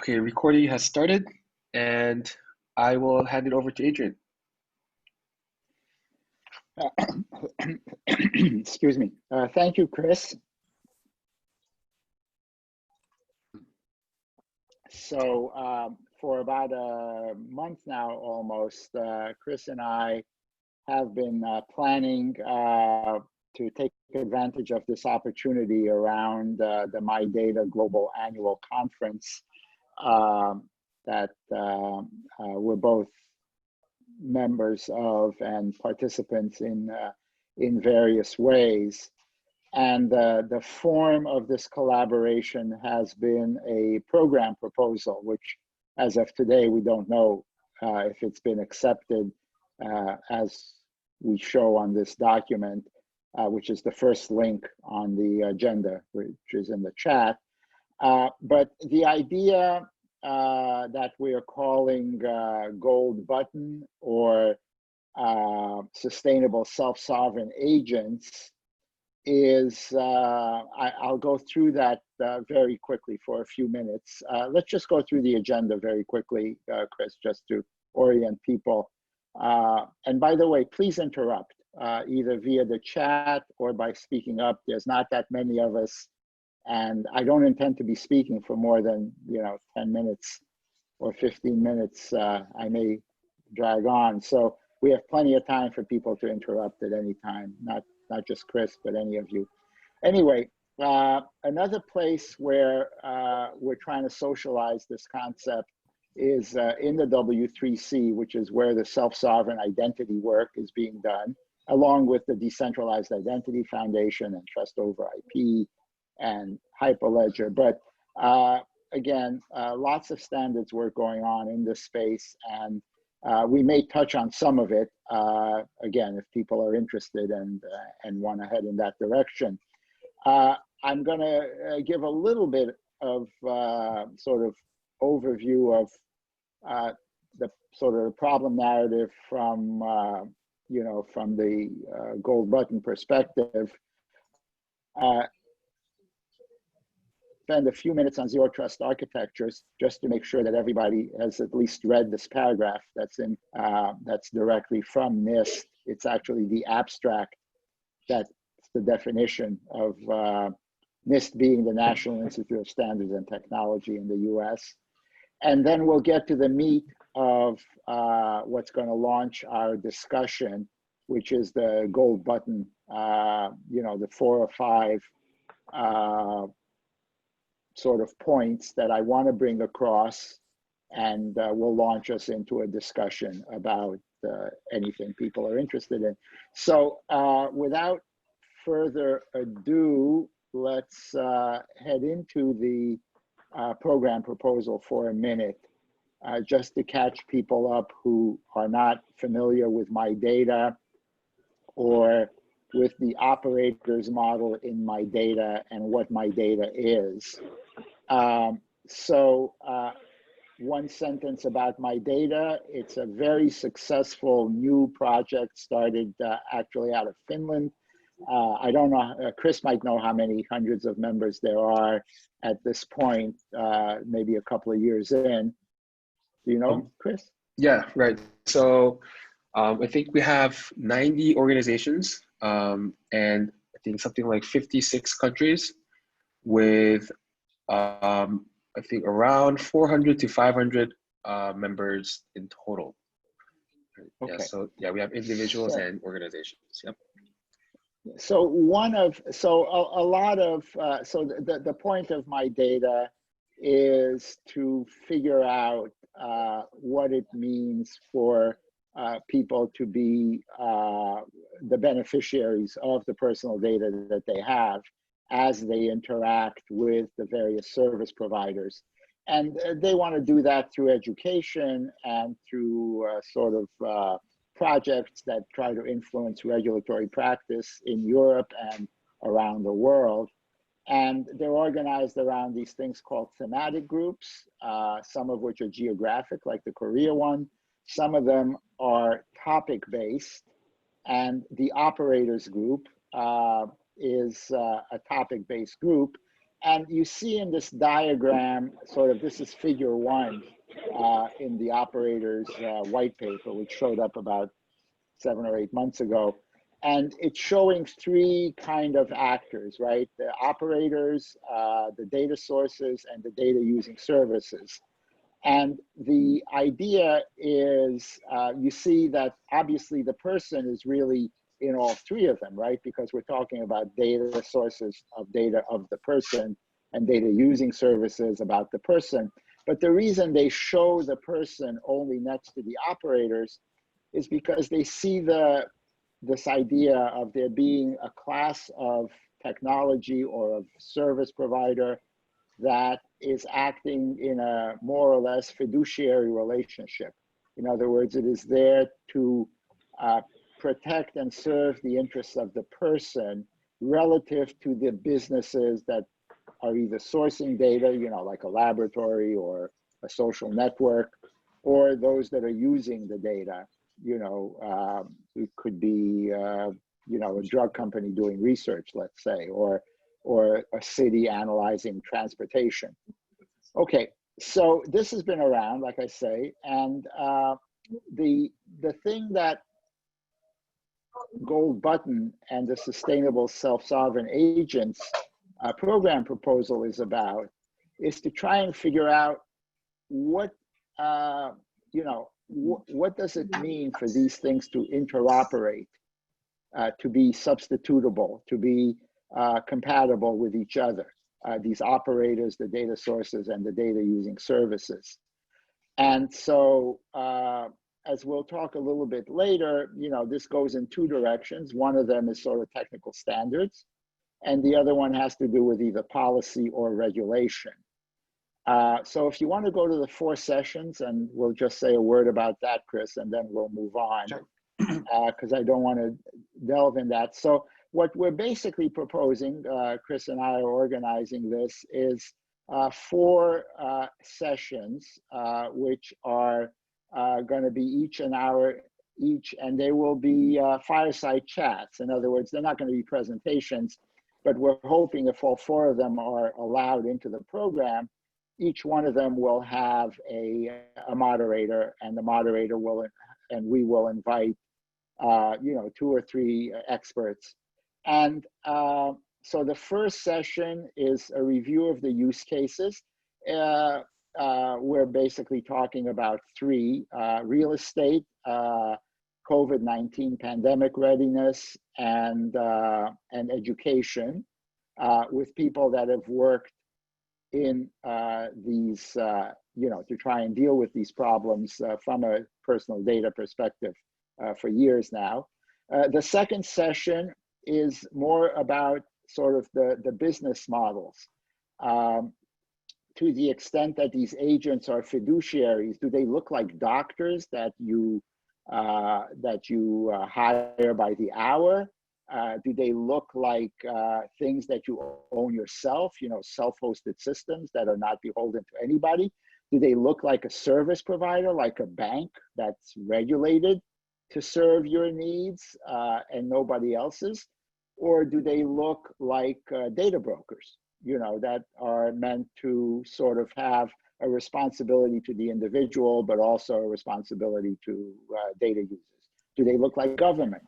Okay, recording has started, and I will hand it over to Adrian. Excuse me. Thank you, Chris. So for about a month now, almost, Chris and I have been planning to take advantage of this opportunity around the My Data Global Annual Conference that we're both members of and participants in various ways. And the form of this collaboration has been a program proposal, which as of today, we don't know if it's been accepted as we show on this document, which is the first link on the agenda, which is in the chat. But the idea that we are calling Gold Button or Sustainable Self-Sovereign Agents is, I'll go through that very quickly for a few minutes. Let's just go through the agenda very quickly, Chris, just to orient people. And by the way, please interrupt either via the chat or by speaking up. There's not that many of us, and I don't intend to be speaking for more than 10 minutes or 15 minutes. I may drag on. So we have plenty of time for people to interrupt at any time, not just Chris, but any of you. Anyway, another place where we're trying to socialize this concept is in the W3C, which is where the self-sovereign identity work is being done, along with the Decentralized Identity Foundation and Trust over IP and Hyperledger. But again, lots of standards work going on in this space, and we may touch on some of it, again, if people are interested and want to head in that direction. I'm going to give a little bit of sort of overview of the sort of problem narrative from, from the Gold Button perspective. Spend a few minutes on zero trust architectures just to make sure that everybody has at least read this paragraph that's in that's directly from NIST. It's actually the abstract that's the definition of NIST being the National Institute of Standards and Technology in the US. And then we'll get to the meat of what's going to launch our discussion, which is the Gold Button, the 4 or 5 sort of points that I want to bring across, and will launch us into a discussion about anything people are interested in. So without further ado, let's head into the program proposal for a minute, just to catch people up who are not familiar with My Data or with the operators model in My Data and what My Data is. One sentence about My Data. It's a very successful new project started actually out of Finland. I don't know, Chris might know how many hundreds of members there are at this point, maybe a couple of years in. Do you know, Chris? Yeah, right. So I think we have 90 organizations and I think something like 56 countries with I think around 400 to 500 members in total. Okay. Yeah, so yeah, we have individuals and organizations. Yep. So a lot of the point of My Data is to figure out what it means for people to be the beneficiaries of the personal data that they have as they interact with the various service providers. And they want to do that through education and through sort of projects that try to influence regulatory practice in Europe and around the world. And they're organized around these things called thematic groups, some of which are geographic, like the Korea one. Some of them are topic-based, and the operators group is a topic-based group. And you see in this diagram, sort of, this is figure 1 in the operator's white paper, which showed up about 7 or 8 months ago. And it's showing 3 kind of actors, right? The operators, the data sources, and the data using services. And the idea is, you see that obviously the person is really in all 3 of them, right? Because we're talking about data sources of data of the person and data using services about the person. But the reason they show the person only next to the operators is because they see this idea of there being a class of technology or of service provider that is acting in a more or less fiduciary relationship. In other words, it is there to protect and serve the interests of the person relative to the businesses that are either sourcing data, you know, like a laboratory or a social network, or those that are using the data. You know, it could be, you know, a drug company doing research, let's say, or a city analyzing transportation. Okay, so this has been around, like I say, and the thing that Gold Button and the Sustainable Self-Sovereign Agents program proposal is about is to try and figure out what, you know, what does it mean for these things to interoperate, to be substitutable, to be compatible with each other, these operators, the data sources, and the data using services. And so, as we'll talk a little bit later, you know, this goes in 2 directions. One of them is sort of technical standards, and the other one has to do with either policy or regulation. So if you want to go to the 4 sessions, and we'll just say a word about that, Chris, and then we'll move on, because I don't want to delve in that. So what we're basically proposing, Chris and I are organizing this, is 4 sessions, which are going to be each an hour each, and they will be fireside chats. In other words, they're not going to be presentations, but we're hoping if all 4 of them are allowed into the program, each one of them will have a moderator, and the moderator will, and we will invite, you know, 2 or 3 experts. And so the first session is a review of the use cases. We're basically talking about 3, real estate, COVID-19 pandemic readiness, and education, with people that have worked in these, you know, to try and deal with these problems from a personal data perspective for years now. The second session is more about sort of the business models. To the extent that these agents are fiduciaries, do they look like doctors that you hire by the hour? Do they look like things that you own yourself, you know, self-hosted systems that are not beholden to anybody? Do they look like a service provider, like a bank that's regulated to serve your needs and nobody else's? Or do they look like data brokers, you know, that are meant to sort of have a responsibility to the individual, but also a responsibility to data users? Do they look like government?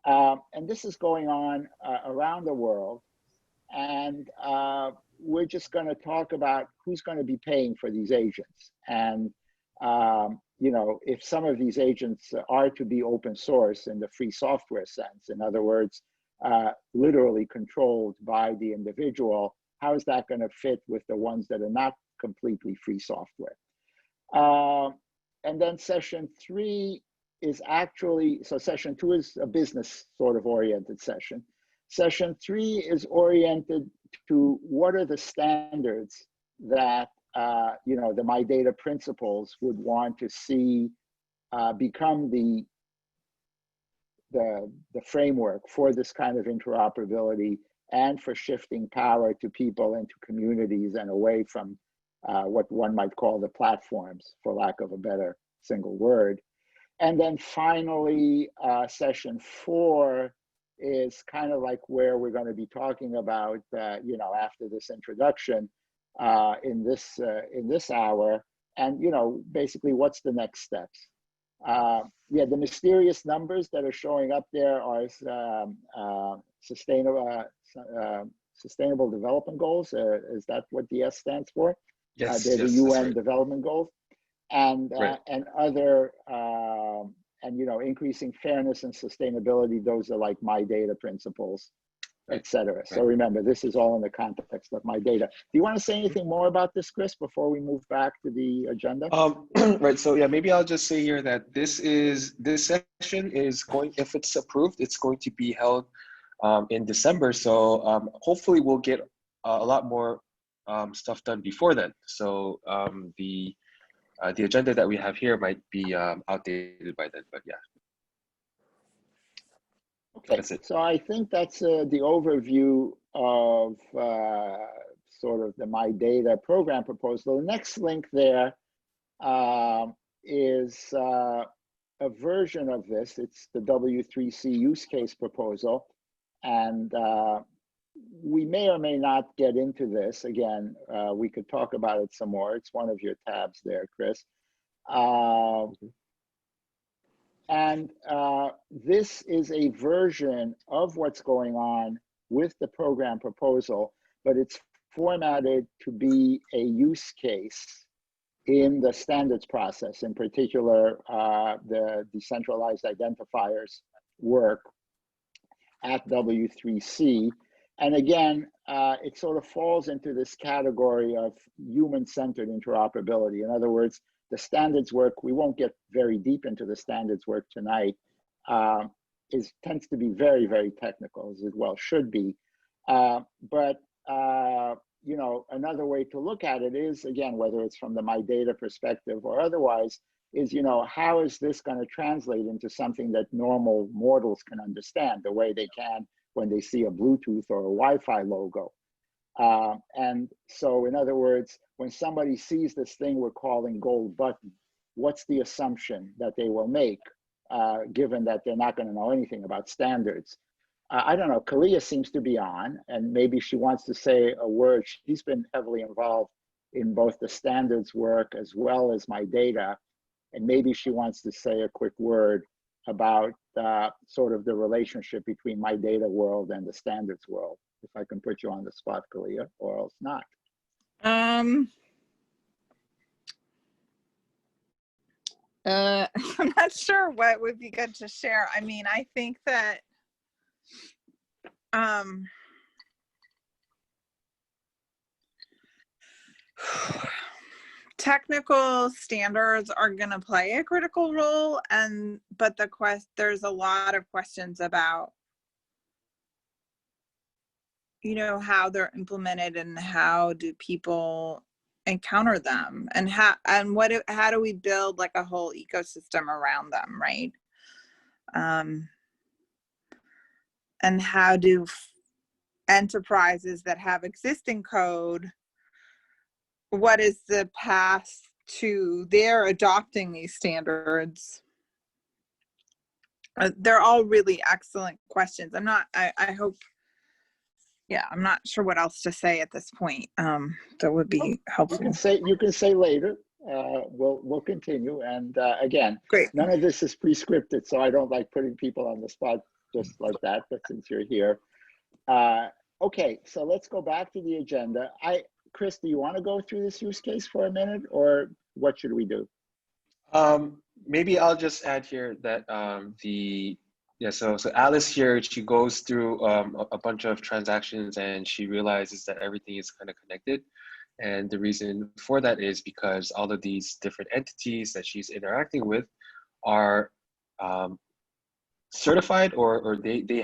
And this is going on around the world. And we're just going to talk about who's going to be paying for these agents. And, you know, if some of these agents are to be open source in the free software sense, in other words, literally controlled by the individual, how is that going to fit with the ones that are not completely free software? And then session 3 is actually, so session 2 is a business sort of oriented session. Session 3 is oriented to what are the standards that, you know, the My Data principles would want to see become the framework for this kind of interoperability and for shifting power to people and to communities and away from what one might call the platforms, for lack of a better single word. And then finally, session 4 is kind of like where we're going to be talking about, you know, after this introduction in this hour, and you know, basically, what's the next steps? Yeah, the mysterious numbers that are showing up there are sustainable development goals. Is that what the S stands for? Yes, They're the yes, that's UN right. development goals, and Right. and other and you know, increasing fairness and sustainability. Those are like my data principles, Right. etc. So Right. remember, this is all in the context of my data. Do you want to say anything more about this, Chris, before we move back to the agenda? Right. So yeah, maybe I'll just say here that this session is going, if it's approved, it's going to be held in December. So hopefully we'll get a lot more stuff done before then. So the agenda that we have here might be outdated by then, but yeah. Okay, That's it. so I think that's the overview of sort of the My Data program proposal. The next link there is a version of this. It's the W3C use case proposal. And we may or may not get into this. Again, we could talk about it some more. It's one of your tabs there, Chris. And this is a version of what's going on with the program proposal, but it's formatted to be a use case in the standards process, in particular, the decentralized identifiers work at W3C. And again, it sort of falls into this category of human-centered interoperability. In other words, the standards work, we won't get very deep into the standards work tonight, tends to be very, very technical, as it well should be. But you know, another way to look at it is, again, whether it's from the My Data perspective or otherwise, is, you know, how is this going to translate into something that normal mortals can understand the way they can when they see a Bluetooth or a Wi-Fi logo? And so, in other words, when somebody sees this thing we're calling gold button, what's the assumption that they will make, given that they're not going to know anything about standards? I don't know, Kalia seems to be on, and maybe she wants to say a word. She's been heavily involved in both the standards work as well as My Data, and maybe she wants to say a quick word about sort of the relationship between My Data world and the standards world. If I can put you on the spot, Kalia, or else not. I'm not sure what would be good to share. I mean, I think that technical standards are going to play a critical role, but there's a lot of questions about, you know, how they're implemented and how do people encounter them, and how do we build like a whole ecosystem around them, right? And how do enterprises that have existing code, what is the path to their adopting these standards? They're all really excellent questions. I hope, yeah, I'm not sure what else to say at this point. That would be helpful. You can say later. We'll continue. And again, great. None of this is pre-scripted, so I don't like putting people on the spot just like that. But since you're here, okay. So let's go back to the agenda. Chris, do you want to go through this use case for a minute, or what should we do? Maybe I'll just add here that so Alice here, she goes through a bunch of transactions and she realizes that everything is kind of connected. And the reason for that is because all of these different entities that she's interacting with are certified or they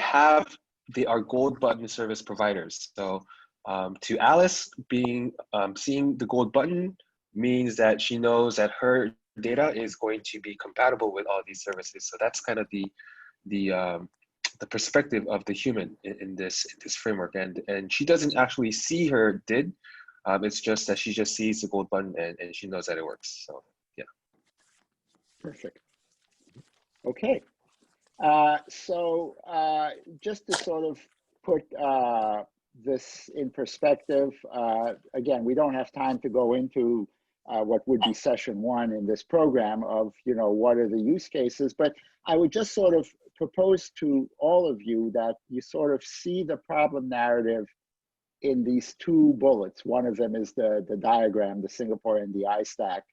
are gold button service providers. So to Alice, seeing the gold button means that she knows that her data is going to be compatible with all these services. So that's kind of the perspective of the human in this framework, and she doesn't actually see her DID. It's just that she just sees the gold button and she knows that it works. So yeah. Perfect. Okay. Just to sort of put this in perspective, again, we don't have time to go into what would be session one in this program of, what are the use cases, but I would just sort of propose to all of you that you sort of see the problem narrative in these two bullets. One of them is the diagram, the Singapore NDI stack.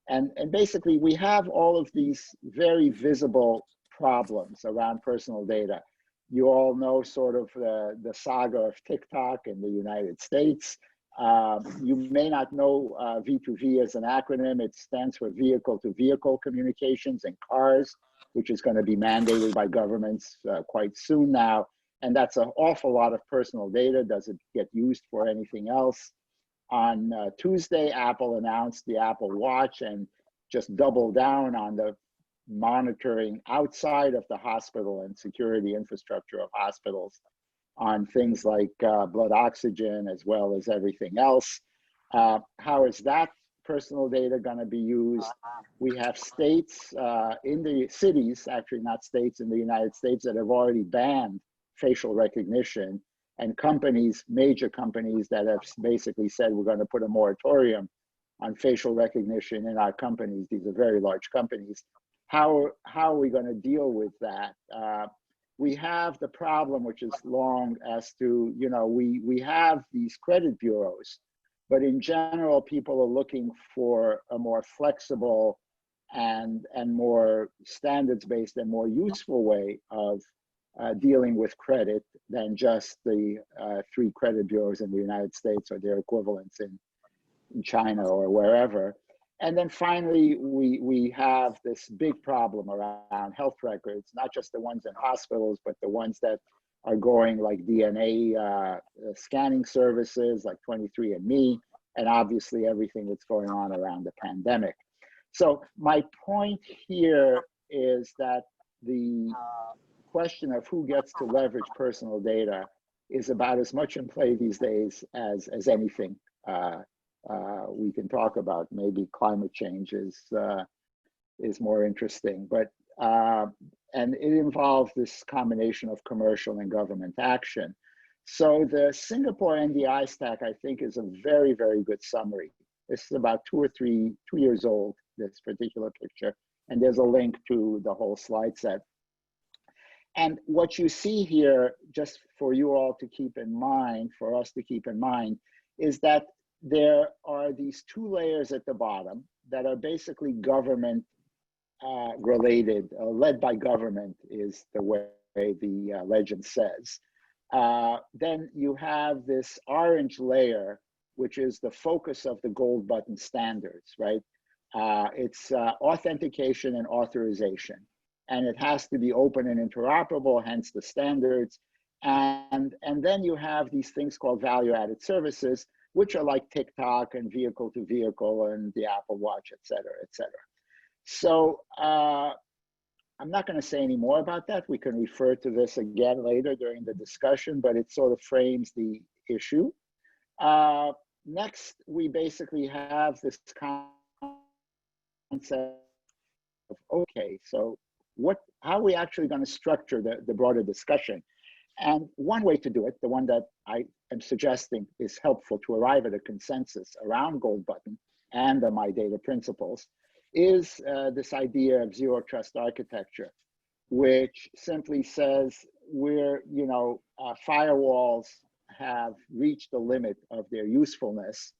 And basically we have all of these very visible problems around personal data. You all know sort of the saga of TikTok in the United States. You may not know V2V as an acronym. It stands for vehicle-to-vehicle communications in cars, which is going to be mandated by governments quite soon now. And that's an awful lot of personal data. Does it get used for anything else? On Tuesday, Apple announced the Apple Watch and just doubled down on the monitoring outside of the hospital and security infrastructure of hospitals on things like blood oxygen as well as everything else. How is that personal data going to be used? We have states in the cities, actually not states in the United States, that have already banned facial recognition, and companies, major companies that have basically said we're going to put a moratorium on facial recognition in our companies. These are very large companies. How are we going to deal with that? We have the problem, which is long, as to, we have these credit bureaus, but in general, people are looking for a more flexible and more standards-based and more useful way of dealing with credit than just the 3 credit bureaus in the United States or their equivalents in China or wherever. And then finally, we have this big problem around health records, not just the ones in hospitals, but the ones that are going like DNA scanning services like 23andMe, and obviously everything that's going on around the pandemic. So my point here is that the question of who gets to leverage personal data is about as much in play these days as anything we can talk about. Maybe climate change is more interesting, but and it involves this combination of commercial and government action. So the Singapore NDI stack, I think, is a very, very good summary. This is about 2 years old, this particular picture, and there's a link to the whole slide set. And what you see here, just for you all to keep in mind, for us to keep in mind, is that there are these 2 layers at the bottom that are basically government related, led by government is the way the legend says. Then you have this orange layer, which is the focus of the gold button standards, right? It's authentication and authorization. And it has to be open and interoperable, hence the standards. And then you have these things called value-added services, which are like TikTok and vehicle-to-vehicle and the Apple Watch, et cetera, et cetera. So I'm not going to say any more about that. We can refer to this again later during the discussion, but it sort of frames the issue. Next, we basically have this concept of, okay, so how are we actually going to structure the broader discussion? And one way to do it, the one that I am suggesting is helpful to arrive at a consensus around Gold Button and the My Data principles, is this idea of zero trust architecture, which simply says firewalls have reached the limit of their usefulness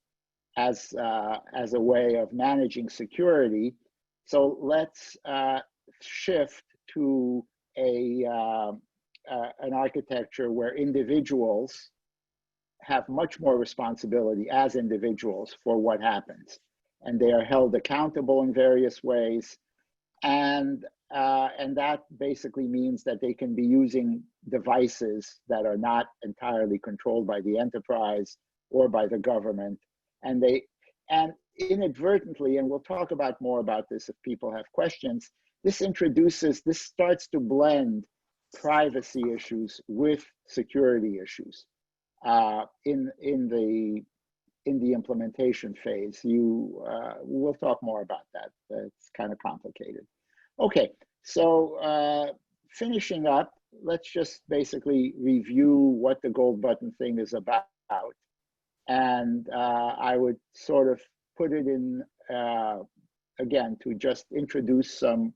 as a way of managing security. So let's shift to an architecture where individuals have much more responsibility as individuals for what happens, and they are held accountable in various ways, and that basically means that they can be using devices that are not entirely controlled by the enterprise or by the government, and inadvertently, and we'll talk about more about this if people have questions, this starts to blend privacy issues with security issues in the implementation phase. We'll talk more about that. It's kind of complicated. Okay, so finishing up, let's just basically review what the gold button thing is about. And I would sort of put it in, again, to just introduce some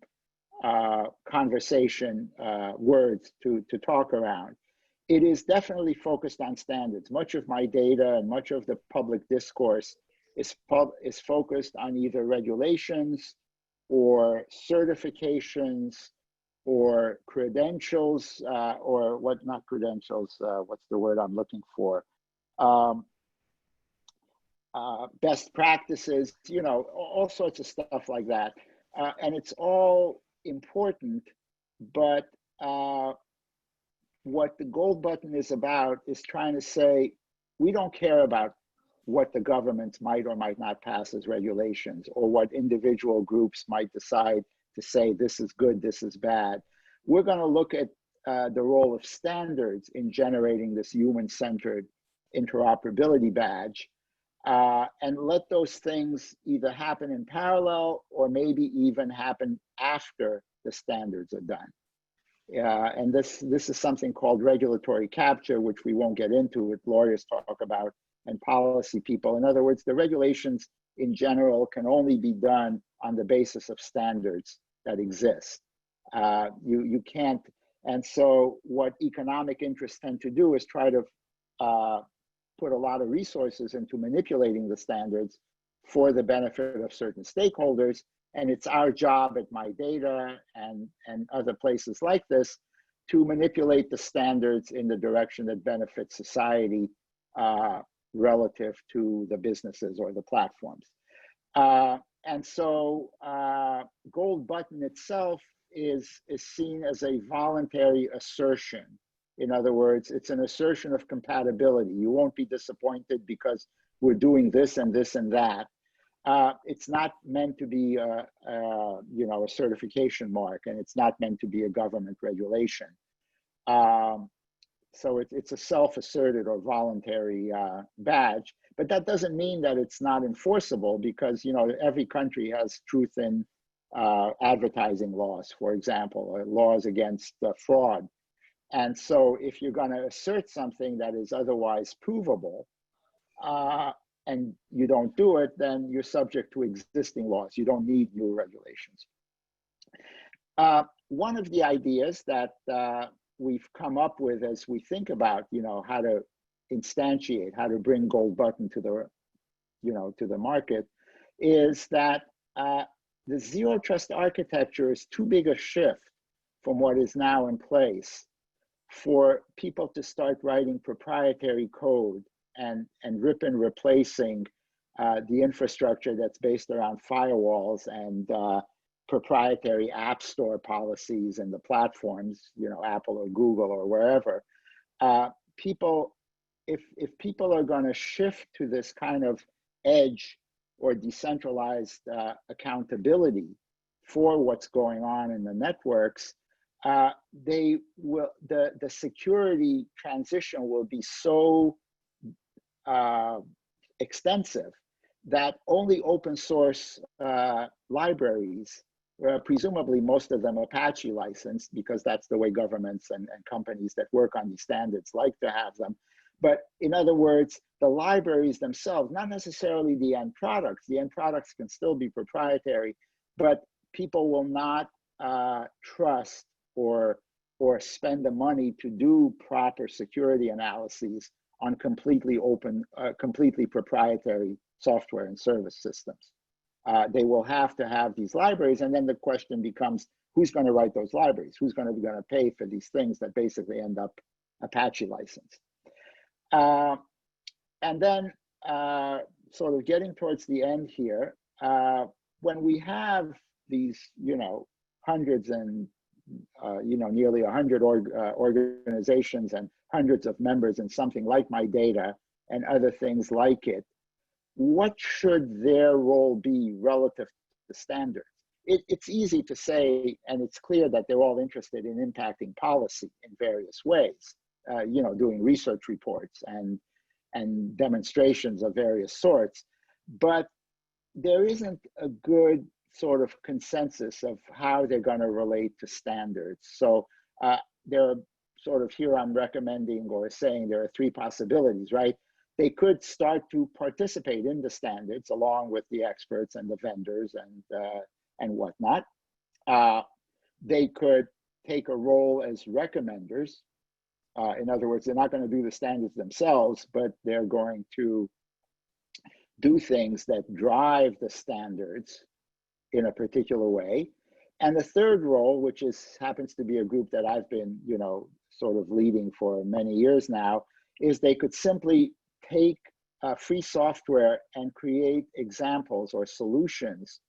conversation words to talk around. It is definitely focused on standards. Much of my data and much of the public discourse is focused on either regulations or certifications or credentials, or what, not credentials, what's the word I'm looking for? Best practices, you know, all sorts of stuff like that. And it's all important, but what the gold button is about is trying to say, we don't care about what the governments might or might not pass as regulations, or what individual groups might decide to say, this is good, this is bad. We're going to look at the role of standards in generating this human-centered interoperability badge, and let those things either happen in parallel or maybe even happen after the standards are done. And this is something called regulatory capture, which we won't get into, with lawyers talk about, and policy people. In other words, the regulations in general can only be done on the basis of standards that exist. You can't, and so what economic interests tend to do is try to put a lot of resources into manipulating the standards for the benefit of certain stakeholders. And it's our job at My Data and other places like this to manipulate the standards in the direction that benefits society relative to the businesses or the platforms. And so gold button itself is seen as a voluntary assertion. In other words, it's an assertion of compatibility. You won't be disappointed because we're doing this and this and that. It's not meant to be you know, a certification mark, and it's not meant to be a government regulation. So it's a self-asserted or voluntary badge, but that doesn't mean that it's not enforceable, because, you know, every country has truth in advertising laws, for example, or laws against fraud. And so if you're going to assert something that is otherwise provable, and you don't do it, then you're subject to existing laws. You don't need new regulations. One of the ideas that we've come up with as we think about, you know, how to instantiate, how to bring gold button to the, you know, to the market, is that the zero trust architecture is too big a shift from what is now in place for people to start writing proprietary code and rip and replacing the infrastructure that's based around firewalls and proprietary app store policies and the platforms, you know, Apple or Google or wherever. People, if people are going to shift to this kind of edge or decentralized accountability for what's going on in the networks, they will, the security transition will be so extensive that only open source libraries, presumably most of them Apache licensed, because that's the way governments and companies that work on these standards like to have them. But in other words, the libraries themselves, not necessarily the end products can still be proprietary, but people will not trust or spend the money to do proper security analyses on completely open, completely proprietary software and service systems. They will have to have these libraries, and then the question becomes, who's going to write those libraries? Who's going to pay for these things that basically end up Apache licensed? And then sort of getting towards the end here, when we have these, you know, hundreds and, you know, nearly 100 organizations and hundreds of members in something like My Data and other things like it, what should their role be relative to standards? It's easy to say, and it's clear that they're all interested in impacting policy in various ways, you know, doing research reports and demonstrations of various sorts, but there isn't a good sort of consensus of how they're going to relate to standards. So there are sort of here I'm recommending or saying there are three possibilities, right? They could start to participate in the standards along with the experts and the vendors and whatnot. They could take a role as recommenders. In other words, they're not going to do the standards themselves, but they're going to do things that drive the standards in a particular way. And the third role, which happens to be a group that I've been, sort of leading for many years now, is they could simply take free software and create examples or solutions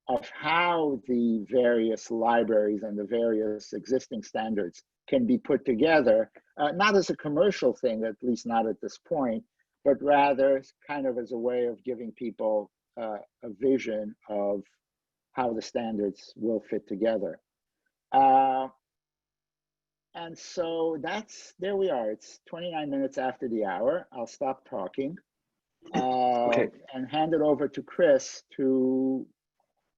of how the various libraries and the various existing standards can be put together, not as a commercial thing, at least not at this point, but rather kind of as a way of giving people a vision of how the standards will fit together. And so there we are. It's 29 minutes after the hour. I'll stop talking Okay. and hand it over to Chris to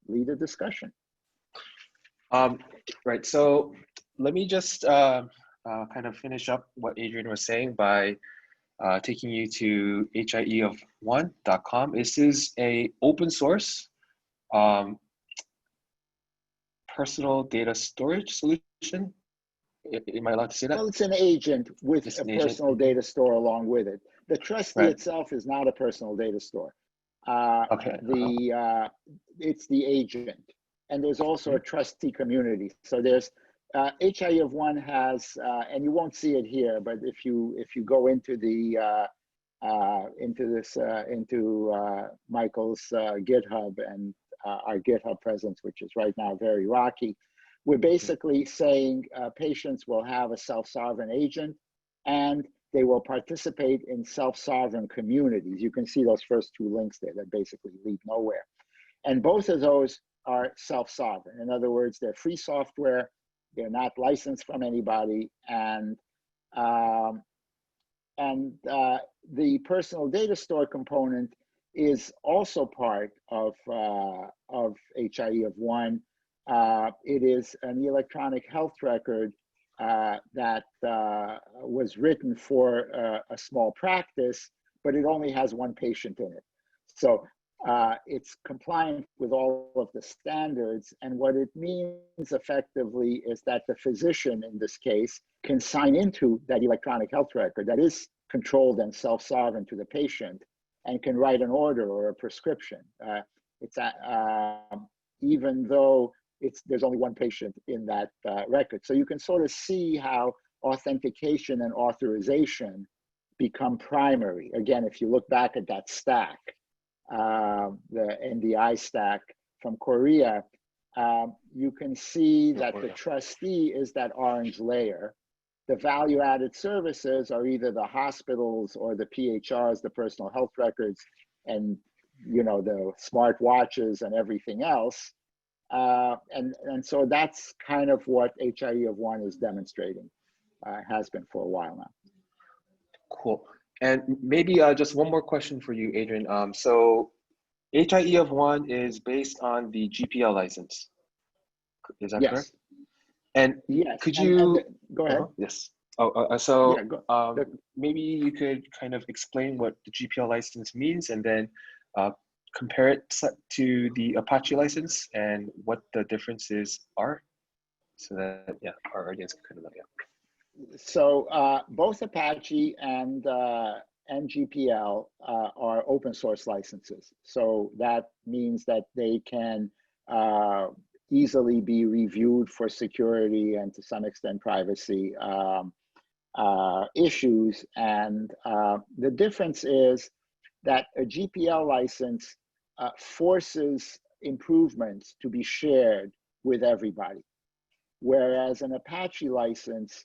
lead a discussion. Right, so let me just kind of finish up what Adrian was saying by taking you to HIEofOne.com. This is a open source personal data storage solution. Am I allowed to say that? Well, it's an agent with a personal data store along with it. The trustee itself is not a personal data store. Okay. It's the agent. And there's also a trustee community. So there's HIE of One has, and you won't see it here, but if you go into Michael's GitHub and our GitHub presence, which is right now very rocky, we're basically saying patients will have a self-sovereign agent and they will participate in self-sovereign communities. You can see those first two links there that basically lead nowhere. And both of those are self-sovereign. In other words, they're free software, they're not licensed from anybody, and the personal data store component is also part of HIE of One. It is an electronic health record that was written for a small practice, but it only has one patient in it. So it's compliant with all of the standards. And what it means effectively is that the physician in this case can sign into that electronic health record that is controlled and self-sovereign to the patient and can write an order or a prescription. Even though there's only one patient in that record. So you can sort of see how authentication and authorization become primary. Again, if you look back at that stack, the NDI stack from Korea, you can see that the trustee is that orange layer. The value-added services are either the hospitals or the PHRs, the personal health records, and the smart watches and everything else. And so that's kind of what HIE of One is demonstrating, has been for a while now. Cool. And maybe just one more question for you, Adrian. So HIE of One is based on the GPL license. Is that correct? And yes. Could you go ahead? Yes. Maybe you could kind of explain what the GPL license means, and then compare it to the Apache license and what the differences are, so that our audience can kind of know. So both Apache and GPL are open source licenses. So that means that they can easily be reviewed for security and to some extent privacy issues. And the difference is that a GPL license forces improvements to be shared with everybody, whereas an Apache license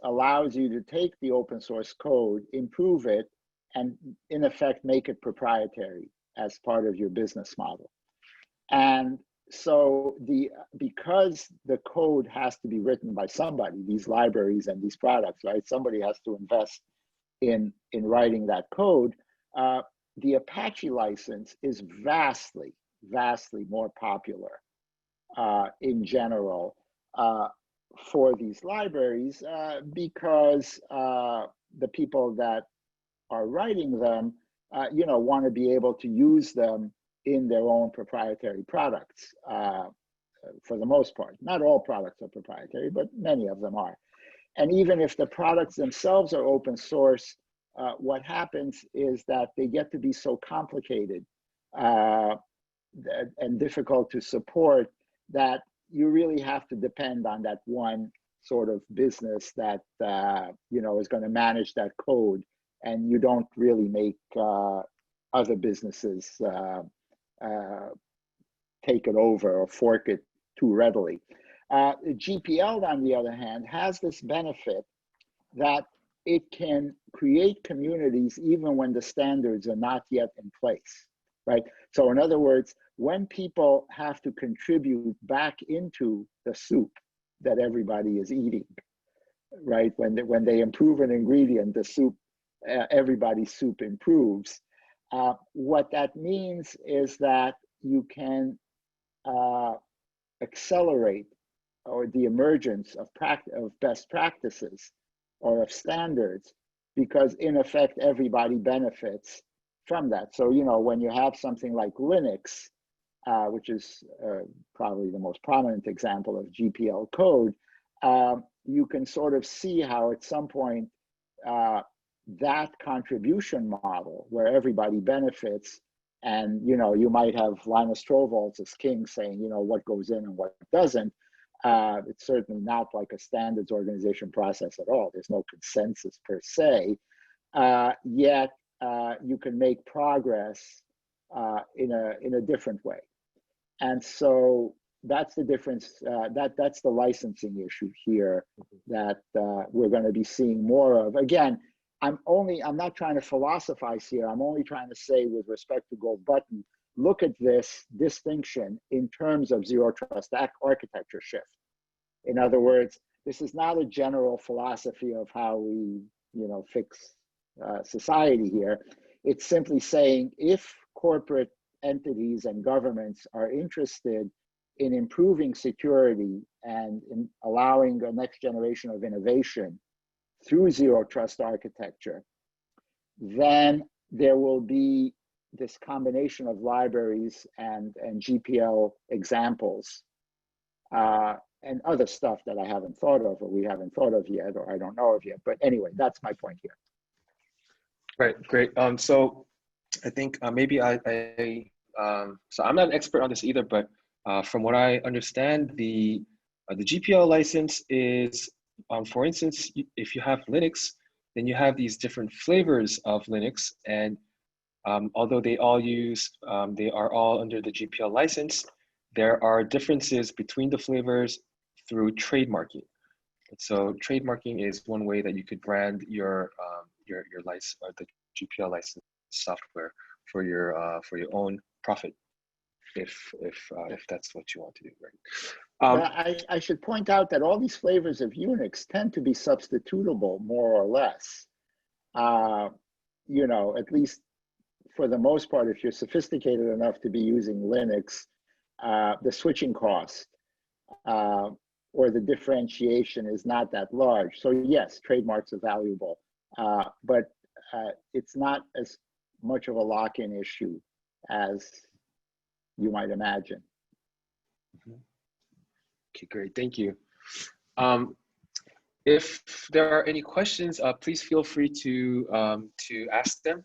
allows you to take the open source code, improve it, and in effect make it proprietary as part of your business model. And so because the code has to be written by somebody, these libraries and these products, right? Somebody has to invest in writing that code. The Apache license is vastly, vastly more popular in general for these libraries because the people that are writing them, want to be able to use them in their own proprietary products for the most part. Not all products are proprietary, but many of them are. And even if the products themselves are open source, what happens is that they get to be so complicated and difficult to support that you really have to depend on that one sort of business that is going to manage that code, and you don't really make other businesses take it over or fork it too readily. GPL, on the other hand, has this benefit that it can create communities even when the standards are not yet in place, right? So in other words, when people have to contribute back into the soup that everybody is eating, right? When they improve an ingredient, the soup, everybody's soup improves. What that means is that you can accelerate or the emergence of best practices or of standards, because in effect, everybody benefits from that. So, when you have something like Linux, which is probably the most prominent example of GPL code, you can sort of see how at some point that contribution model where everybody benefits, and you might have Linus Torvalds as king saying, what goes in and what doesn't. It's certainly not like a standards organization process at all. There's no consensus per se, yet you can make progress in a different way. And so that's the difference. That's the licensing issue here that we're going to be seeing more of. Again, I'm not trying to philosophize here. I'm only trying to say, with respect to Gold Button, look at this distinction in terms of zero trust architecture shift. In other words, this is not a general philosophy of how we, fix society here. It's simply saying if corporate entities and governments are interested in improving security and in allowing a next generation of innovation through zero trust architecture, then there will be this combination of libraries and GPL examples and other stuff that I haven't thought of, or we haven't thought of yet, or I don't know of yet. But anyway, that's my point here. Right, great. So I think maybe so I'm not an expert on this either, but from what I understand, the GPL license is, for instance, if you have Linux, then you have these different flavors of Linux, and although they are all under the GPL license, there are differences between the flavors through trademarking. So trademarking is one way that you could brand your license, or the GPL license software for your own profit, if that's what you want to do, right? I should point out that all these flavors of Unix tend to be substitutable, more or less. At least for the most part, if you're sophisticated enough to be using Linux, the switching cost or the differentiation is not that large. So yes, trademarks are valuable, but it's not as much of a lock-in issue as you might imagine. Okay, great, thank you. If there are any questions, please feel free to ask them.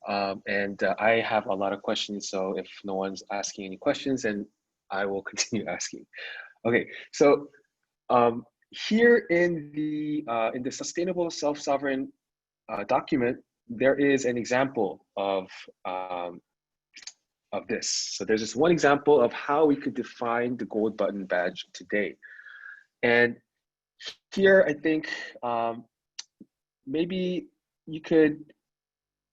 And I have a lot of questions, so if no one's asking any questions, then I will continue asking. Okay, so here in the Sustainable Self-Sovereign document, there is an example of this. So there's this one example of how we could define the gold button badge today. And here, I think maybe you could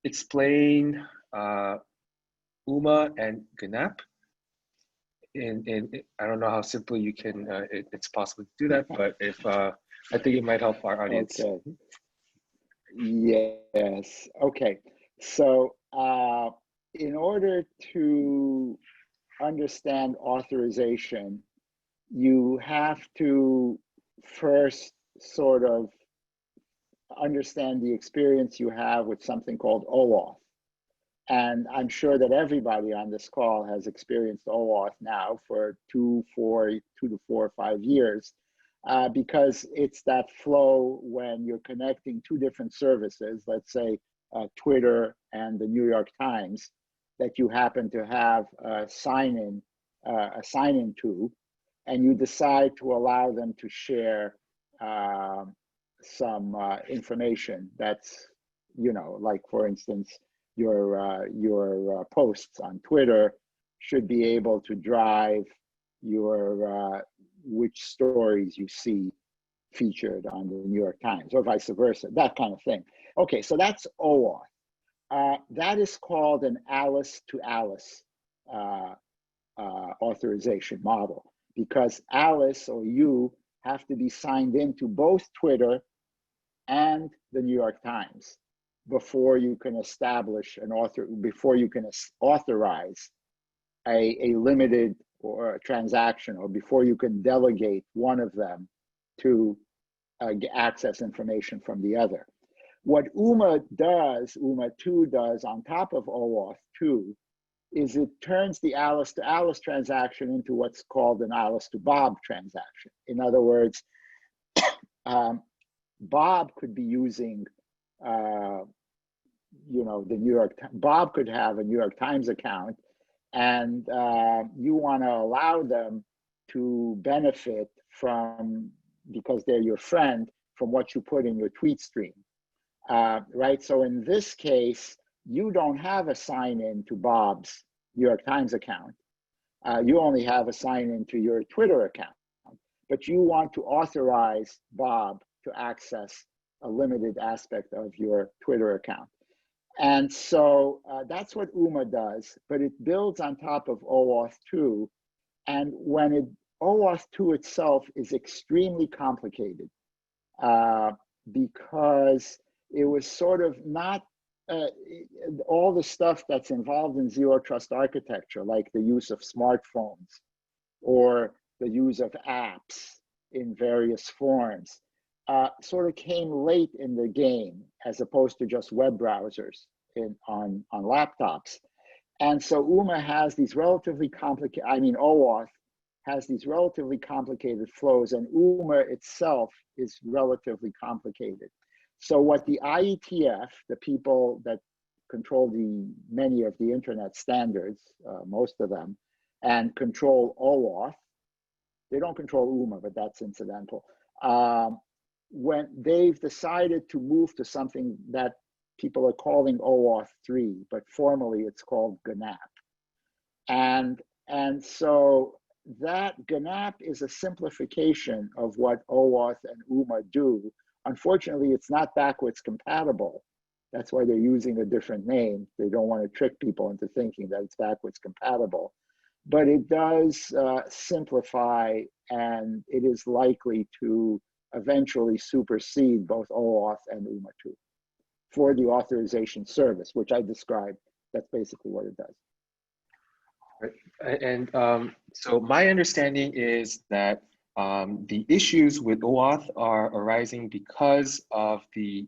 explain UMA and GNAP. And I don't know how simply you can, it's possible to do that, but if I think it might help our audience. Okay. Yes. Okay. So in order to understand authorization, you have to first sort of understand the experience you have with something called OAuth. And I'm sure that everybody on this call has experienced OAuth now for 2 to 4 or 5 years, because it's that flow when you're connecting two different services, let's say Twitter and the New York Times, that you happen to have a sign-in to, and you decide to allow them to share some information that's, you know, like for instance, your posts on Twitter should be able to drive your which stories you see featured on the New York Times, or vice versa, that kind of thing. Okay, so that's OAuth. That is called an Alice to Alice authorization model, because Alice or you have to be signed into both Twitter and the New York Times before you can establish before you can authorize a limited or a transaction, or before you can delegate one of them to access information from the other. What UMA 2 does on top of OAuth 2 is it turns the Alice to Alice transaction into what's called an Alice to Bob transaction. In other words, Bob could be using, you know, Bob could have a New York Times account, and you want to allow them to benefit from, because they're your friend, from what you put in your tweet stream, right? So in this case, you don't have a sign-in to Bob's New York Times account. You only have a sign-in to your Twitter account, but you want to authorize Bob to access a limited aspect of your Twitter account. And so that's what UMA does, but it builds on top of OAuth 2. And OAuth 2 itself is extremely complicated because it was sort of not all the stuff that's involved in zero trust architecture, like the use of smartphones or the use of apps in various forms, sort of came late in the game, as opposed to just web browsers on laptops. And so UMA has these relatively complicated, OAuth has these relatively complicated flows, and UMA itself is relatively complicated. So what the IETF, the people that control many of the internet standards, most of them, and control OAuth, they don't control UMA, but that's incidental. When they've decided to move to something that people are calling OAuth 3, but formally it's called GNAP. And so that GNAP is a simplification of what OAuth and UMA do. Unfortunately, it's not backwards compatible. That's why they're using a different name. They don't want to trick people into thinking that it's backwards compatible. But it does simplify, and it is likely to eventually supersede both OAuth and UMA 2 for the authorization service, which I described. That's basically what it does. Right. And so my understanding is that the issues with OAuth are arising because of the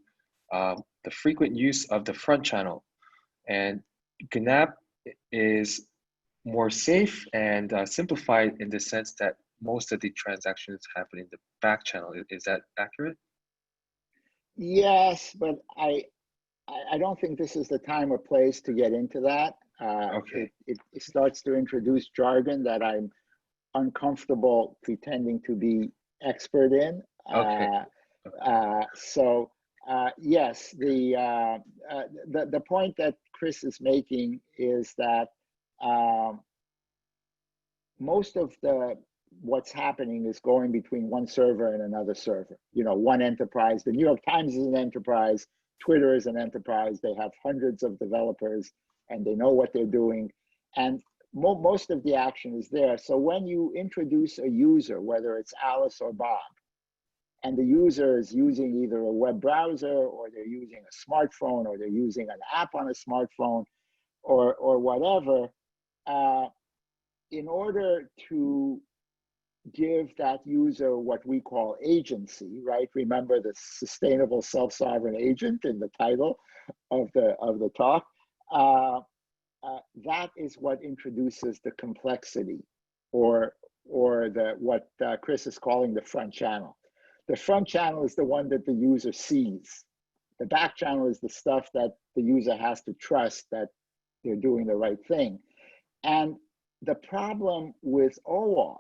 frequent use of the front channel, and GNAP is more safe and simplified in the sense that most of the transactions happen in the back channel. Is that accurate? Yes, but I don't think this is the time or place to get into that. Okay. It starts to introduce jargon that I'm uncomfortable pretending to be expert in. Okay. So yes, the point that Chris is making is that most of what's happening is going between one server and another server. You know, one enterprise. The New York Times is an enterprise. Twitter is an enterprise. They have hundreds of developers, and they know what they're doing. And most of the action is there. So when you introduce a user, whether it's Alice or Bob, and the user is using either a web browser, or they're using a smartphone, or they're using an app on a smartphone, or whatever, in order to give that user what we call agency, right? Remember the sustainable self-sovereign agent in the title of the talk. That is what introduces the complexity, or what Chris is calling the front channel. The front channel is the one that the user sees. The back channel is the stuff that the user has to trust that they're doing the right thing. And the problem with OAuth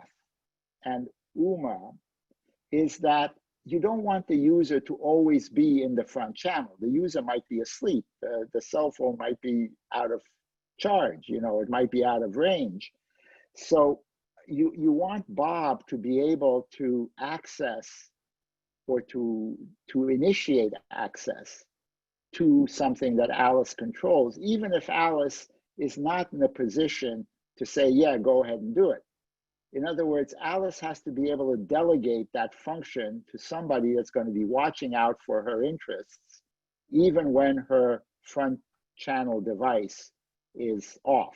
and UMA is that you don't want the user to always be in the front channel. The user might be asleep. The cell phone might be out of charge, it might be out of range. So you want Bob to be able to access or to initiate access to something that Alice controls, even if Alice is not in a position to say, yeah, go ahead and do it. In other words, Alice has to be able to delegate that function to somebody that's going to be watching out for her interests, even when her front channel device is off.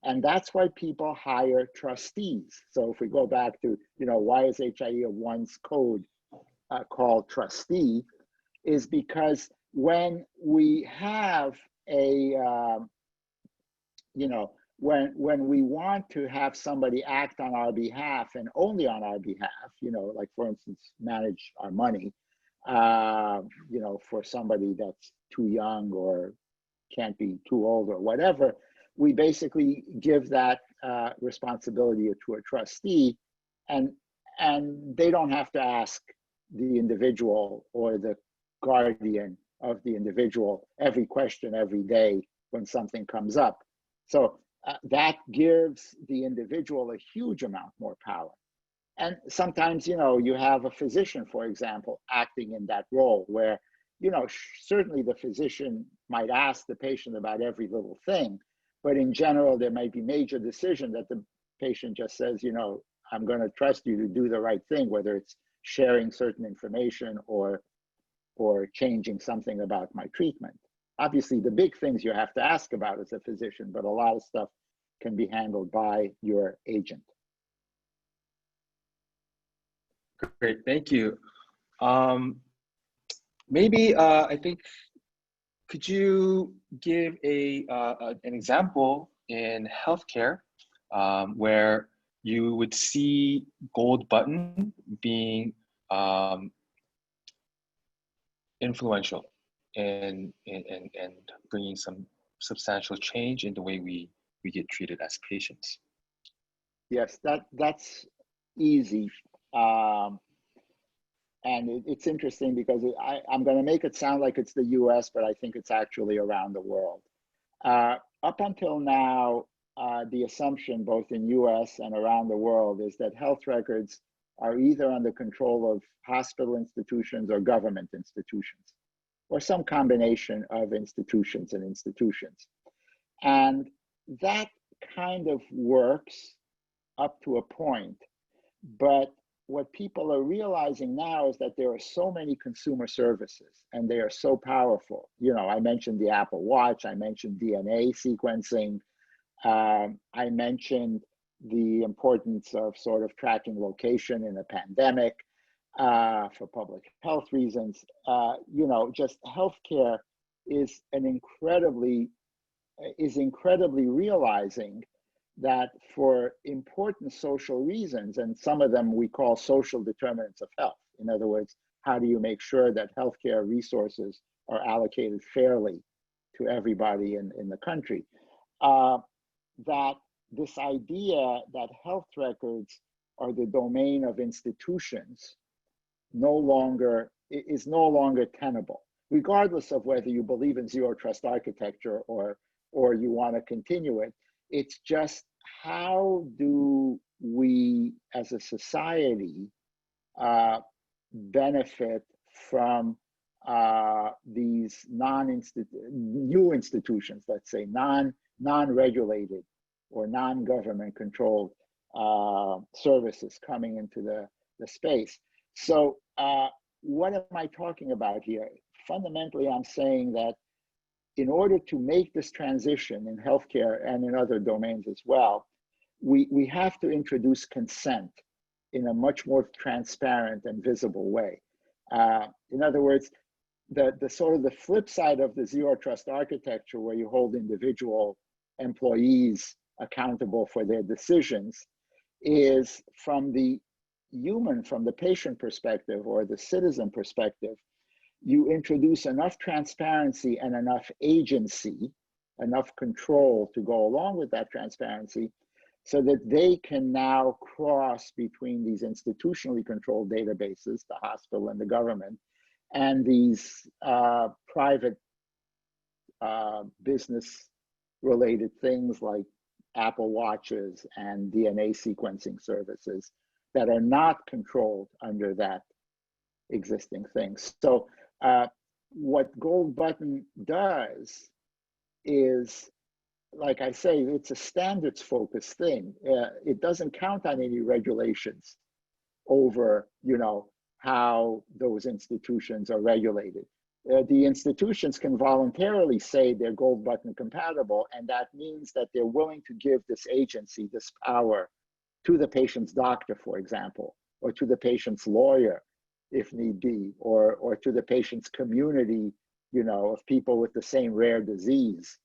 And that's why people hire trustees. So if we go back to, why is HIE of One's code called trustee, is because when we have a, when we want to have somebody act on our behalf and only on our behalf, like for instance, manage our money, for somebody that's too young or can't be too old or whatever, we basically give that responsibility to a trustee, and they don't have to ask the individual or the guardian of the individual every question every day when something comes up. So that gives the individual a huge amount more power. And sometimes, you have a physician, for example, acting in that role where, certainly the physician might ask the patient about every little thing, but in general, there might be major decision that the patient just says, I'm going to trust you to do the right thing, whether it's sharing certain information or changing something about my treatment. Obviously, the big things you have to ask about as a physician, but a lot of stuff can be handled by your agent. Great, thank you. Maybe I think, could you give an example in healthcare where you would see gold button being influential and bringing some substantial change in the way we get treated as patients? Yes, that's easy. And it's interesting because I'm going to make it sound like it's the US, but I think it's actually around the world. Up until now, the assumption both in US and around the world is that health records are either under control of hospital institutions or government institutions, or some combination of institutions and institutions. And that kind of works up to a point, but what people are realizing now is that there are so many consumer services and they are so powerful. I mentioned the Apple Watch, I mentioned DNA sequencing, I mentioned the importance of sort of tracking location in a pandemic for public health reasons. Just healthcare is incredibly realizing that for important social reasons, and some of them we call social determinants of health. In other words, how do you make sure that healthcare resources are allocated fairly to everybody in the country? That this idea that health records are the domain of institutions is no longer tenable, regardless of whether you believe in zero trust architecture or you want to continue it. It's just, how do we as a society benefit from these new institutions, let's say non-regulated or non-government controlled services coming into the space. So what am I talking about here? Fundamentally, I'm saying that in order to make this transition in healthcare and in other domains as well, we have to introduce consent in a much more transparent and visible way. In other words, the sort of the flip side of the zero trust architecture, where you hold individual employees accountable for their decisions, is from the patient perspective or the citizen perspective, you introduce enough transparency and enough agency, enough control to go along with that transparency, so that they can now cross between these institutionally controlled databases, the hospital and the government, and these private business related things like Apple Watches and DNA sequencing services that are not controlled under that existing thing. So what Gold Button does is, like I say, it's a standards focused thing. It doesn't count on any regulations over, how those institutions are regulated. The institutions can voluntarily say they're Gold Button compatible, and that means that they're willing to give this agency, this power, to the patient's doctor, for example, or to the patient's lawyer, if need be, or to the patient's community, of people with the same rare disease.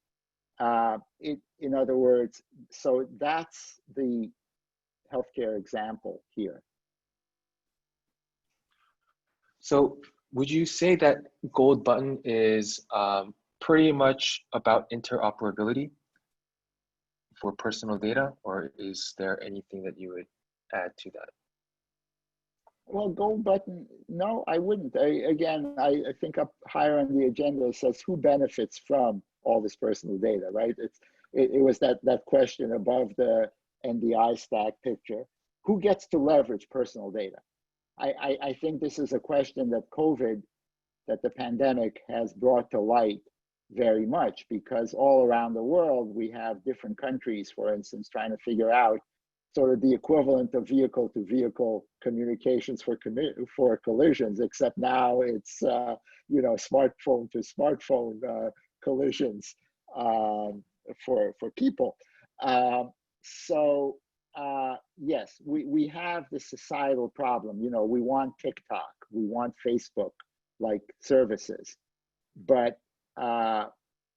In other words, so that's the healthcare example here. So would you say that Gold Button is pretty much about interoperability for personal data, or is there anything that you would add to that? Well, Gold Button, no, I wouldn't. I think up higher on the agenda it says who benefits from all this personal data, right? It was that question above the NDI Stack picture. Who gets to leverage personal data? I think this is a question that that the pandemic has brought to light very much, because all around the world, we have different countries, for instance, trying to figure out sort of the equivalent of vehicle-to-vehicle communications for collisions, except now it's smartphone-to-smartphone collisions for people. Yes, we have the societal problem. We want TikTok, we want Facebook-like services, but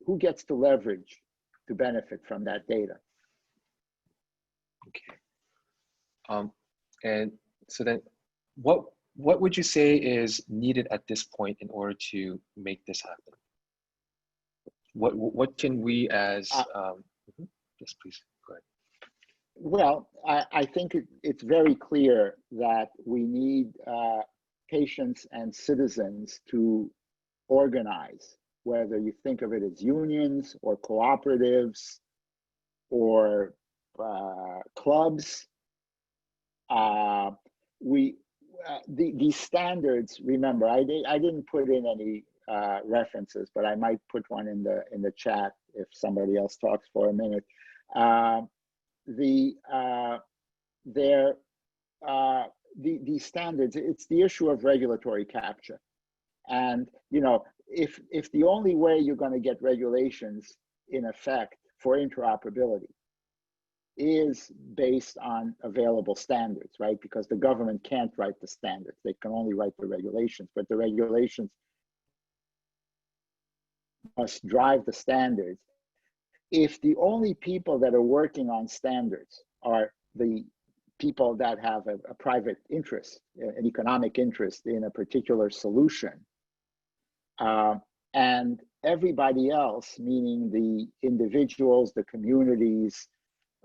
who gets to leverage to benefit from that data? Okay. And so then, what would you say is needed at this point in order to make this happen? What can we as yes, please go ahead. Well, I think it's very clear that we need patients and citizens to organize, whether you think of it as unions or cooperatives or clubs. These standards, remember, I didn't put in any references, but I might put one in the chat if somebody else talks for a minute. These standards, it's the issue of regulatory capture. And if the only way you're going to get regulations in effect for interoperability is based on available standards, right? Because the government can't write the standards, they can only write the regulations, but the regulations must drive the standards. If the only people that are working on standards are the people that have a private interest, an economic interest in a particular solution, and everybody else, meaning the individuals, the communities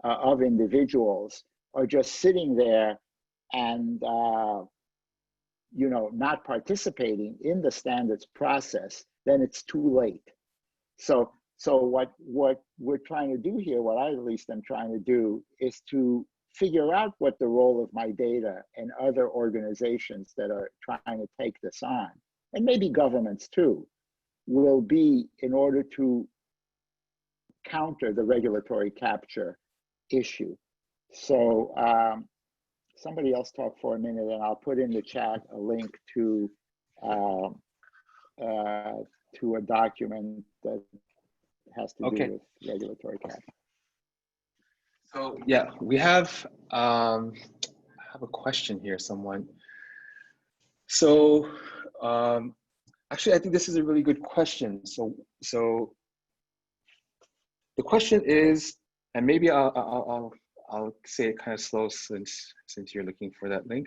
of individuals, are just sitting there and not participating in the standards process, then it's too late. So what we're trying to do here, what I at least am trying to do, is to figure out what the role of my data and other organizations that are trying to take this on, and maybe governments too, will be in order to counter the regulatory capture issue. So somebody else talk for a minute, and I'll put in the chat a link to a document that has to do with regulatory capture. So yeah, we have how have a question here, someone. So actually, I think this is a really good question. So the question is, and maybe I'll say it kind of slow since you're looking for that link.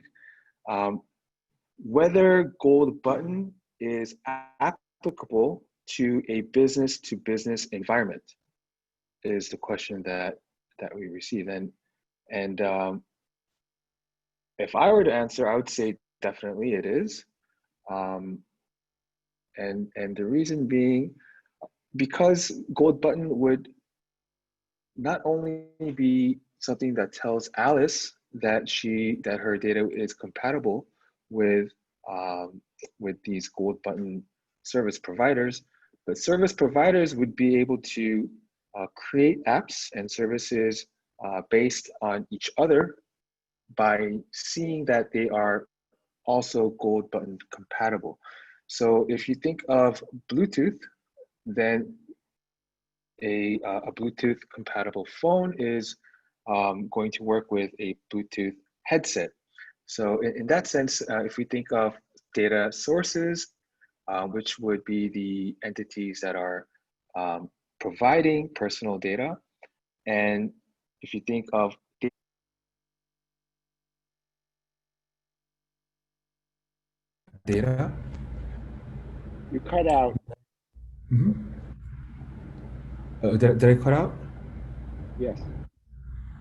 Whether gold button is applicable to a business-to-business environment is the question that we receive. And if I were to answer, I would say definitely it is. And the reason being, because gold button would not only be something that tells Alice that her data is compatible with these gold button service providers, but service providers would be able to create apps and services based on each other by seeing that they are also gold button compatible. So if you think of Bluetooth, then a Bluetooth compatible phone is going to work with a Bluetooth headset. So in that sense, if we think of data sources, which would be the entities that are providing personal data, and if you think of data, You cut out. mm-hmm. Did I cut out? Yes.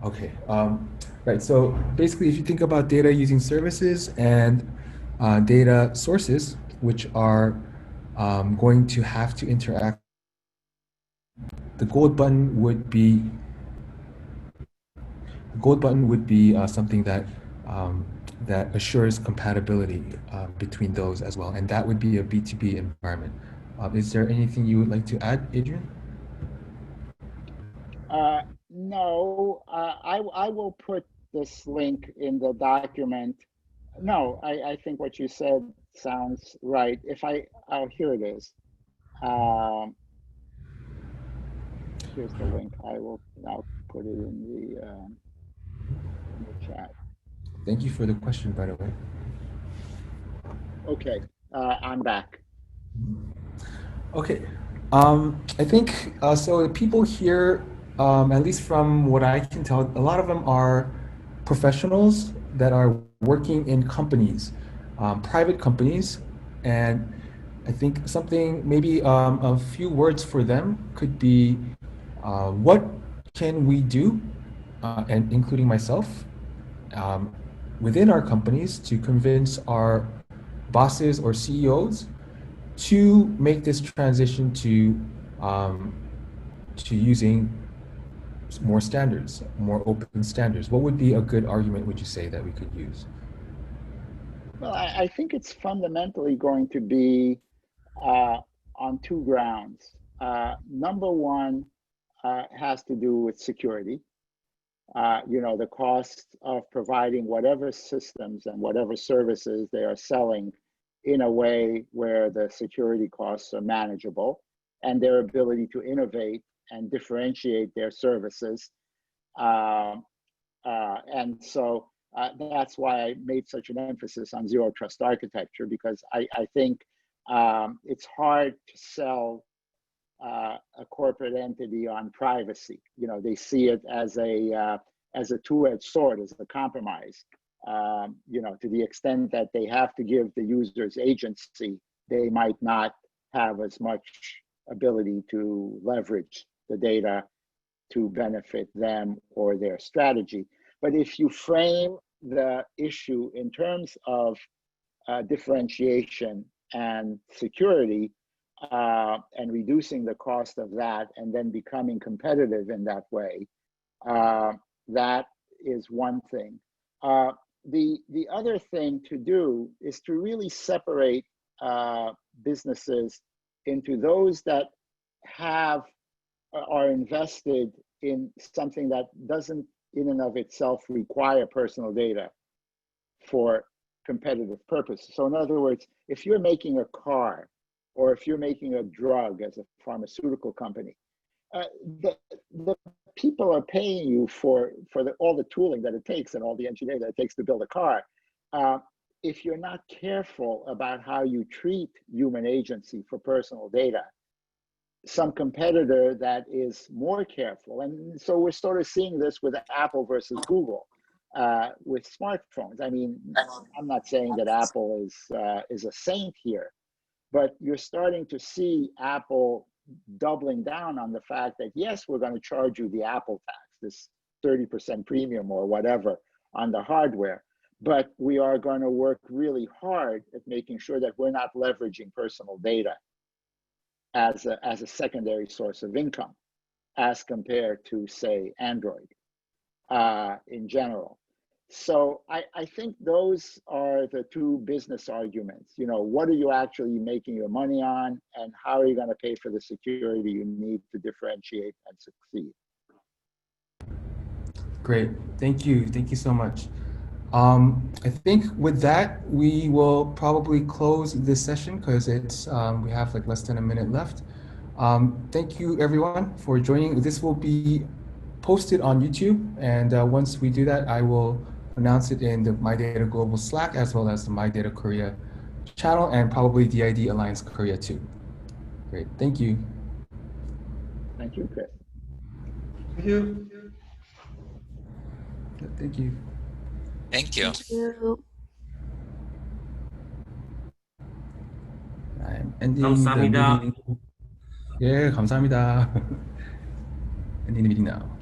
Okay, right, so basically if you think about data using services and data sources, which are going to have to interact, the gold button would be something that that assures compatibility between those as well, and that would be a B2B environment. Is there anything you would like to add, Adrian? No, I will put this link in the document. No, I think what you said sounds right. Here it is. Here's the link. I'll put it in the chat. Thank you for the question, by the way. Okay, I'm back. Okay, I think so. The people here, at least from what I can tell, a lot of them are professionals that are working in companies, private companies, and I think something, maybe a few words for them could be, what can we do, and including myself, within our companies to convince our bosses or CEOs to make this transition to using more standards, more open standards? What would be a good argument, would you say, that we could use? Well, I think it's fundamentally going to be on two grounds. Number one has to do with security. The cost of providing whatever systems and whatever services they are selling in a way where the security costs are manageable, and their ability to innovate and differentiate their services. And so that's why I made such an emphasis on zero trust architecture, because I think it's hard to sell a corporate entity on privacy. They see it as a two-edged sword, as a compromise. To the extent that they have to give the users agency, they might not have as much ability to leverage the data to benefit them or their strategy. But if you frame the issue in terms of differentiation and security, and reducing the cost of that, and then becoming competitive in that way, that is one thing. The other thing to do is to really separate businesses into those that are invested in something that doesn't in and of itself require personal data for competitive purposes. So in other words, if you're making a car, or if you're making a drug as a pharmaceutical company, the people are paying you for all the tooling that it takes and all the engineering that it takes to build a car. If you're not careful about how you treat human agency for personal data, some competitor that is more careful, and so we're sort of seeing this with Apple versus Google with smartphones. I mean, I'm not saying that Apple is a saint here, but you're starting to see Apple doubling down on the fact that, yes, we're going to charge you the Apple tax, this 30% premium or whatever on the hardware, but we are going to work really hard at making sure that we're not leveraging personal data as a secondary source of income as compared to, say, Android in general. So I think those are the two business arguments. You know, what are you actually making your money on, and how are you going to pay for the security you need to differentiate and succeed? Great, thank you so much. I think with that, we will probably close this session because it's we have like less than a minute left. Thank you everyone for joining. This will be posted on YouTube, and once we do that, I will announce it in the My Data Global Slack as well as the My Data Korea channel, and probably DID Alliance Korea too. Great, thank you. Thank you, Chris. Thank you. Thank you. Thank you. Thank you. I'm ending 감사합니다. the meeting. 예, 감사합니다. Ending the meeting now.